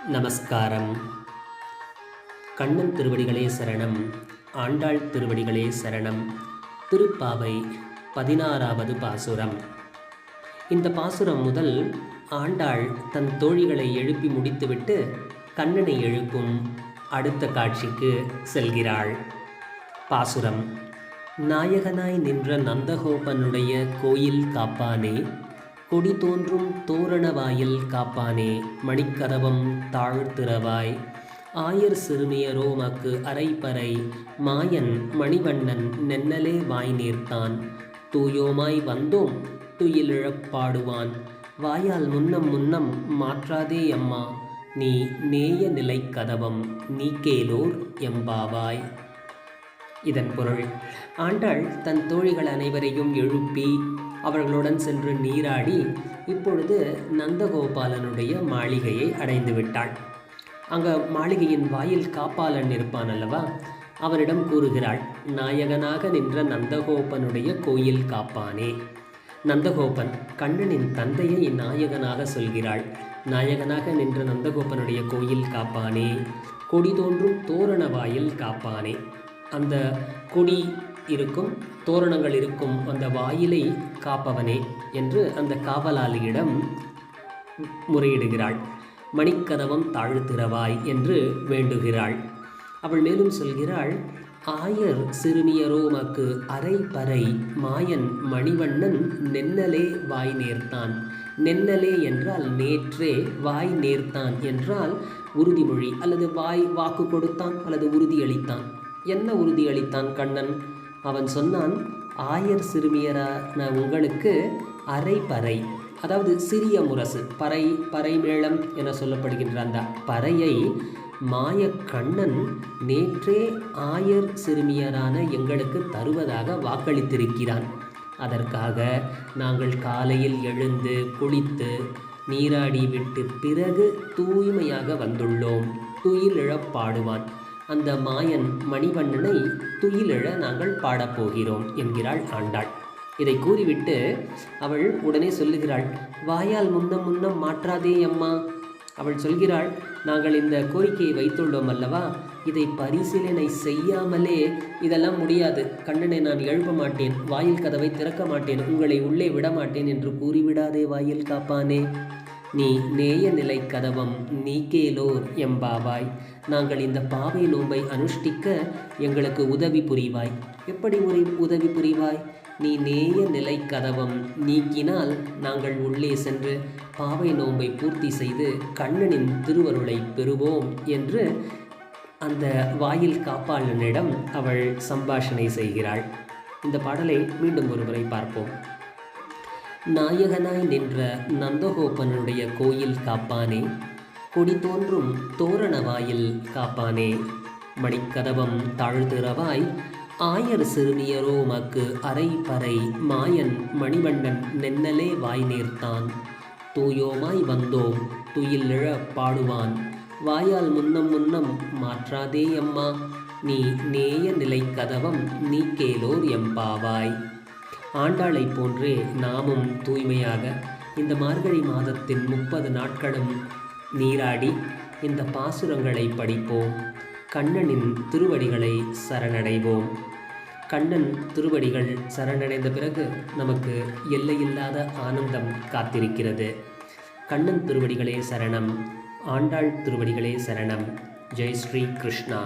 நமஸ்காரம். கண்ணன் திருவடிகளே சரணம். ஆண்டாள் திருவடிகளே சரணம். திருப்பாவை 16வது பாசுரம். இந்த பாசுரம் முதல் ஆண்டாள் தன் தோழிகளை எழுப்பி முடித்துவிட்டு கண்ணனை எழுப்பும் அடுத்த காட்சிக்கு செல்கிறாள். பாசுரம். நாயகனாய் நின்ற நந்தகோபனுடைய கோயில் காப்பானே, கொடி தோன்றும் தோரண வாயில் காப்பானே, மணிக்கதவம் தாழ்த்திறவாய், ஆயர் சிறுமியரோ மக்கு அரைப்பறை, மாயன் மணிவண்ணன் நென்னலே வாய் நீர்த்தான், தூயோமாய் வந்தோம் துயிலிழப் பாடுவான், வாயால் முன்னம் முன்னம் மாற்றாதே அம்மா, நீ நேய நிலை கதவம் நீக்கேலோர் எம்பாவாய். இதன் பொருள், ஆண்டாள் தன் தோழிகள் அனைவரையும் எழுப்பி அவர்களுடன் சென்று நீராடி இப்பொழுது நந்தகோபாலனுடைய மாளிகையை அடைந்து விட்டாள். அங்கே மாளிகையின் வாயில் காப்பாளன் இருப்பான் அல்லவா, அவனிடம் கூறுகிறாள், நாயகனாக நின்ற நந்தகோபனுடைய கோயில் காப்பானே. நந்தகோபன் கண்ணனின் தந்தையை நாயகனாக சொல்கிறாள். நாயகனாக நின்ற நந்தகோபனுடைய கோயில் காப்பானே, கொடி தோன்றும் தோரண வாயில் காப்பானே. அந்த கொடி இருக்கும், தோரணங்கள் இருக்கும் அந்த வாயிலை காப்பவனே என்று அந்த காவலாளியிடம் முறையிடுகிறாள். மணிக்கதவம் தாழ்த்திறவாய் என்று வேண்டுகிறாள். அவள் மேலும் சொல்கிறாள், ஆயர் சிறுமியரோ மக்கு அரைப்பறை, மாயன் மணிவண்ணன் நென்னலே வாய் நேர்த்தான். நென்னலே என்றால் நேற்றே, வாய் நேர்த்தான் என்றால் உறுதிமொழி அல்லது வாக்கு கொடுத்தான் அல்லது உறுதியளித்தான். என்ன உறுதியளித்தான் கண்ணன்? அவன் சொன்னான், ஆயர் சிறுமியரான உங்களுக்கு அரைப்பறை, அதாவது சிறிய முரசு, பறை மேளம் என சொல்லப்படுகின்ற அந்த பறையை மாய கண்ணன் நேற்றே ஆயர் சிறுமியரான எங்களுக்கு தருவதாக வாக்களித்திருக்கிறான். அதற்காக நாங்கள் காலையில் எழுந்து குளித்து நீராடி விட்டு பிறகு தூய்மையாக வந்துள்ளோம். துயிலிழப் பாடுவான். அந்த மாயன் மணிவண்ணனை துயிலிழ நாங்கள் பாடப்போகிறோம் என்கிறாள் ஆண்டாள். இதை கூறிவிட்டு அவள் உடனே சொல்லுகிறாள், வாயால் முன்னம் முன்னம் மாற்றாதே அம்மா. அவள் சொல்கிறாள், நாங்கள் இந்த கோரிக்கையை வைத்துள்ளோம் அல்லவா, இதை பரிசீலனை செய்யாமலே இதெல்லாம் முடியாது, கண்ணனை நான் எழுப்ப மாட்டேன், வாயில் கதவை திறக்க மாட்டேன், உங்களை உள்ளே விடமாட்டேன் என்று கூறிவிடாதே வாயில் காப்பானே. நீ நேய நிலை கதவம் நீக்கேலோர் எம்பாவாய். நாங்கள் இந்த பாவை நோன்பை அனுஷ்டிக்க எங்களுக்கு உதவி புரிவாய். எப்படி உதவி புரிவாய்? நீ நேய நிலை கதவம் நீக்கினால் நாங்கள் உள்ளே சென்று பாவை நோன்பை பூர்த்தி செய்து கண்ணனின் திருவருளை பெறுவோம் என்று அந்த வாயில் காப்பாளனிடம் அவள் சம்பாஷணை செய்கிறாள். இந்த பாடலை மீண்டும் ஒருமுறை பார்ப்போம். நாயகனாய் நின்ற நந்தகோபனுடைய கோயில் காப்பானே, கொடி தோன்றும் தோரண வாயில் காப்பானே, மணிக்கதவம் தாழ்த்திறவாய், ஆயர் சிறுமியரோ மக்கு அரைப்பறை, மாயன் மணிவண்ணன் நென்னலே வாய் நேர்த்தான், தூயோமாய் வந்தோம் துயிலிழ பாடுவான், வாயால் முன்னம் முன்னம் மாற்றாதே அம்மா, நீ நேய நிலை கதவம் நீக்கேலோர் எம்பாவாய். ஆண்டாளை போன்றே நாமும் தூய்மையாக இந்த மார்கழி மாதத்தின் 30 நாட்களும் நீராடி இந்த பாசுரங்களை படிப்போம். கண்ணனின் திருவடிகளை சரணடைவோம். கண்ணன் திருவடிகள் சரணடைந்த பிறகு நமக்கு எல்லையில்லாத ஆனந்தம் காத்திருக்கிறது. கண்ணன் திருவடிகளே சரணம். ஆண்டாள் திருவடிகளே சரணம். ஜெய் ஸ்ரீ கிருஷ்ணா.